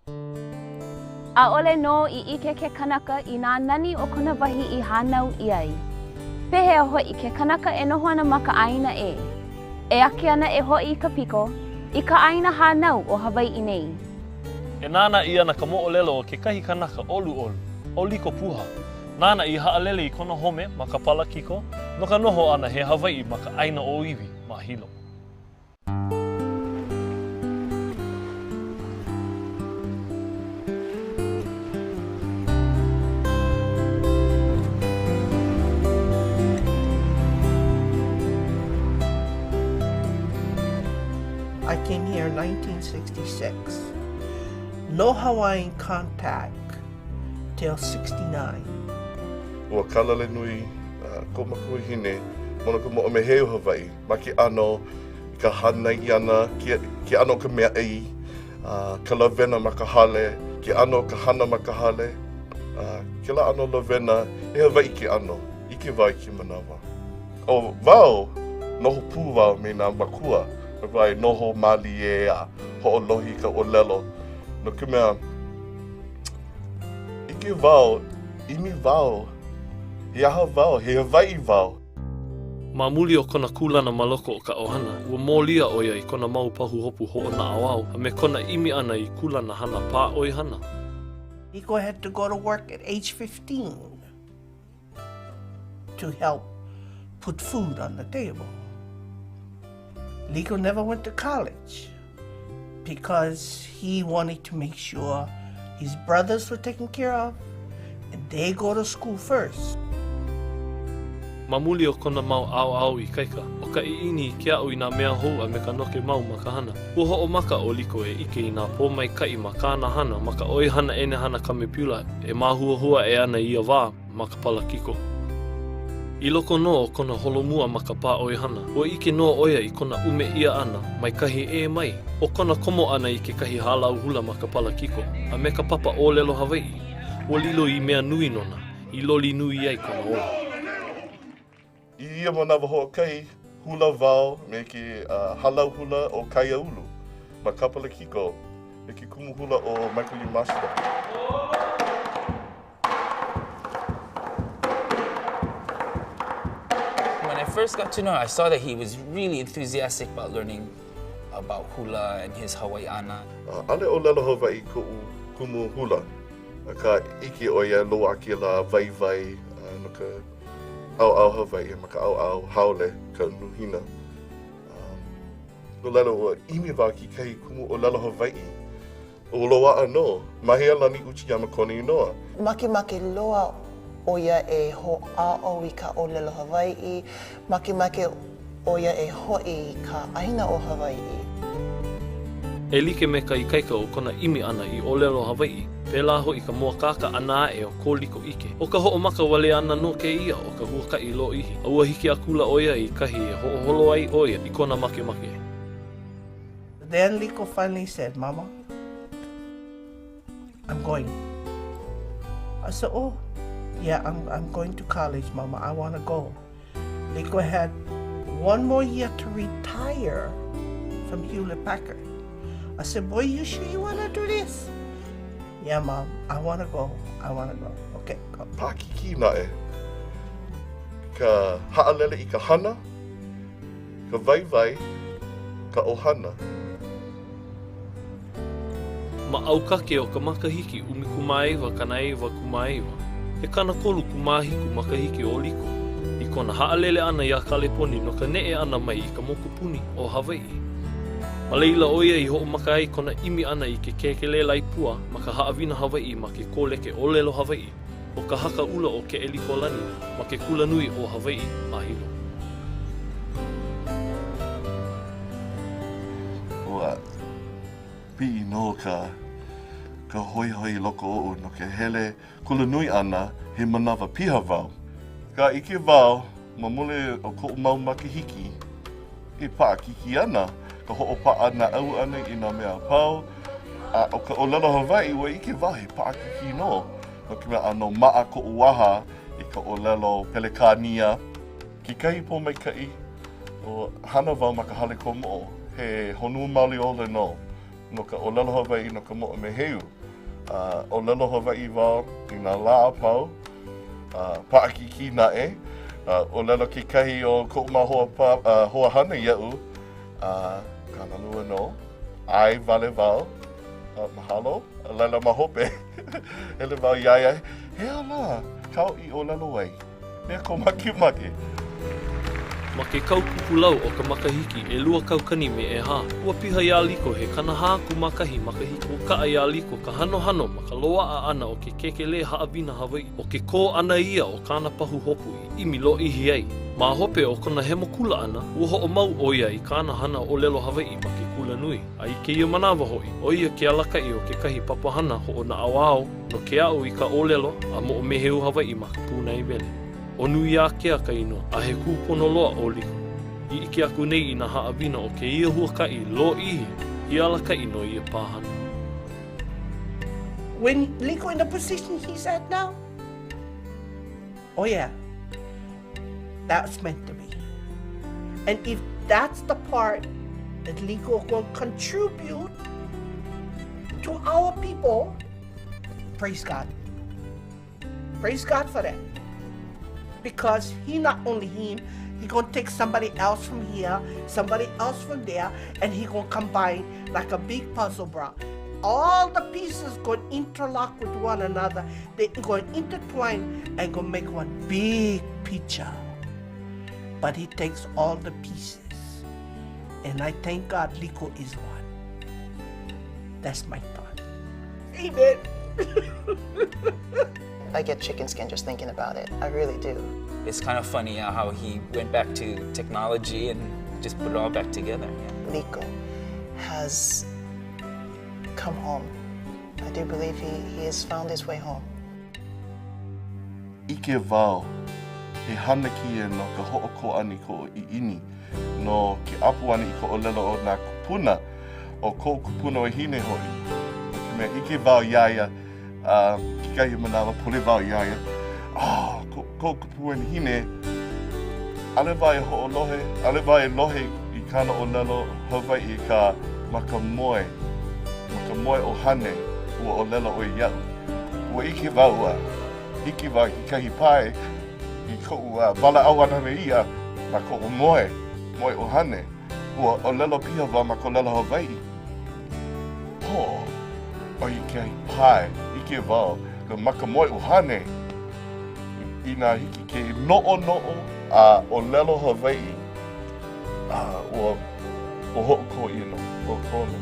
ʻAʻole nō I ʻike ke kanaka I nā nani o kona wahi I hānau I ai. Pehea hoʻi ke kanaka e noho ana ma ka ʻāina e. E ake ana e hoʻi I ka piko, I ka ʻāina hānau o Hawaiʻi nei. E nāna I ana ka moʻolelo o kekahi kanaka ʻoluʻolu, o liko puha. Nāna I haʻalele I kona home ma ka palakiko, no ka noho ana he Hawaiʻi ma ka ʻāina o iwi ma Hilo. I came here in 1966. No Hawaiian contact till 69. Ua kalale nui ko makui hine mona ko moʻo meheu Hawaiʻi ma ke ano I ka hana I ana ke ano ka mea ei ka lawena ma ka hale ke ano ka hana ma ka hale ke la ano lawena e Hawaiʻi ke ano I ke wai ki manawa. O wao noho pū wao me nā makua vai noho mali e a hoʻolohi ka ʻōlelo no ke mea I ke wao imi wao he aha wao he Hawaiʻi wao. Ma muli o kona kulana ma loko o ka ʻohana, ua mōlia ʻoia I kona mau pahu hopu hoʻonaʻauao a me kona imi ana I kulana hana pā ʻoi hana. Liko had to go to work at age 15 to help put food on the table. Liko never went to college because he wanted to make sure his brothers were taken care of and they go to school first. Ma muli o kona mau au I kaika, o ka iini I ke aʻu I nā mea hou a me ka noke mau ma ka hana. Ua hoʻomaka o liko e ike I nā pōmaikaʻi ma kāna hana ma ka ʻoi hana ene hana kamepiula e māhuahua e ana ia wā ma ka palakiko. I loko no o kona holomua ma ka pā ʻoi hana, ua ike no oia I kona ume ia ana mai kahi e mai, o kona komo ana I ke kahi halau hula ma ka palakiko, a me ka papa ʻōlelo Hawaiʻi, ua lilo I mea nui nona, I loli nui ai kona ola. I ia manawa hoʻokahi hula wao me ke halau hula o Kaiaulu ma ka palakiko me ke kumu hula o Michael Yamashita. When I first got to know, I saw that he was really enthusiastic about learning about hula and his Hawaiiana. Ale o lelo Hawaiʻi koʻu kumu hula. Ka ike o ia loa ake la vai no ka au Hawaiʻi ma ka au haole ka nuhina. No lelo ua imi wā ki kahi kumu o lelo Hawaiʻi. O loa anō, mahea lani Uchiyama kone inoa. Makemake loa oia e hoʻāʻo I ka ʻōlelo Hawaiʻi, makemake oia e hoʻi I ka ʻāina o Hawaiʻi. E like me ka ikaika o kona imi ana I ʻōlelo Hawaiʻi, pēlā hoʻi ka moakaka ana e o kōliko ike. O ka hoʻomaka wale ana no ke ia o ka huakaʻi lo ihi, a ua hiki a kula oia I kahi e hoʻoholo ai oia I kona makemake. Then Liko finally said, Mama, I'm going. I said, oh, yeah, I'm going to college, Mama. I want to go. Liko had one more year to retire from Hewlett Packard. I said, boy, you sure you want to do this? Yeah, Mom, I want to go. I want to go. Okay, go. Pākiki naʻe. Ka haʻalele I ka hana, ka vai, ka ʻohana. Ma aukake o ka makahiki umi kumaiwa kanaiwa kumaiwa. He kanakolu kumahiku makahiki o liko. I kona haʻalele ana ia Kaleponi no ka neʻe ana mai I ka mokupuni o Hawaiʻi. Ma leila oia I hoʻomaka ai kona imi ana I ke kekele laipua ma ka haʻawina Hawaiʻi ma ke kōleke ʻōlelo Hawaiʻi. O ka haka ula o ke Elikolani ma ke kula nui o Hawaiʻi ma Hilo. Ua piʻi no ka hoihoi loko o'u no ke hele kula nui ana he manawa piha wau. Ka ike wau ma mole o koʻu mau makahiki e paʻakiki ana ka hoʻopaʻa na au ana I nā mea pau. O ka ʻōlelo Hawaiʻi ua ike wau he paʻakiki no. No ke mea ano maʻa koʻu waha I ka ʻōlelo Pelekania. Ki kahi pōmaikaʻi o hana wau ma ka hale komoʻo he honua maoli ole no. no ka olelo Hawaii no ka mo'o meheu. Olelo Hawaii wau i ngā lā pau, paaki ki nae, olelo ke kahi o ko mahoa hoa hana iau, kana lua no, ai vale wau, mahalo, lela mahope, ele wau iaia, he ala, kau I olelo ai, mea ko maki maki. Ma ke kaukupulau o ka makahiki e lua kaukani me e hā. Ua piha ia liko he kanahā ku makahi makahiki o ka ia liko ka hano ma ka loa'a ana o ke kekele haawina Hawaii o ke kō ana ia o kāna pahu hopu I imi lo ihi ai. Ma hope o kona hemo kula ana, ua ho'o mau o ia I kāna hana o lelo Hawaii ma ke kula nui. A I ke ia manawa hoi, o ia ke alakai o ke kahi papahana ho'o na awao no ke au I ka olelo a mo o meheu Hawaii ma ka pūnai wele. O nui a ke aka ino, a he kūpono loa o liko. I ike aku nei I nā haawina o ke ia huakai lo ihi, I alaka ino I a pāhana. When Liko in the position he's at now, oh yeah, that's meant to be. And if that's the part that Liko will contribute to our people, praise God. Praise God for that. Because he not only him, he gonna take somebody else from here, somebody else from there, and he gonna combine like a big puzzle block. All the pieces gonna interlock with one another. They gonna intertwine and gonna make one big picture. But he takes all the pieces. And I thank God Liko is one. That's my thought. Amen. I get chicken skin just thinking about it. I really do. It's kind of funny how he went back to technology and just put it all back together. Yeah. Liko has come home. I do believe he has found his way home. Ike wau, he hana ki e no ka ho'oko ani ko I ini, no ke apu ani I ko olelo o nā kupuna, o ko kupuna o hine hoi. Me ike wau iaia, ki kai manawa pole wau iaia, ko kupua ni hine, ale vai ho'olohe, ale vai lohe I kāna olelo Hawaii ka makamoe o hane, ua olelo o iau. Ua ike wau Iki wau ki kahi pae I ko wala au ana me ia ma ko moe o hane ua o lelo pia wau ma ko lelo Hawaii. Ho, o I kahi pae, ike wau ka maka moe o hane I nā hiki ke no'o a o lelo Hawaii ua o ho'o ko ino, o kono.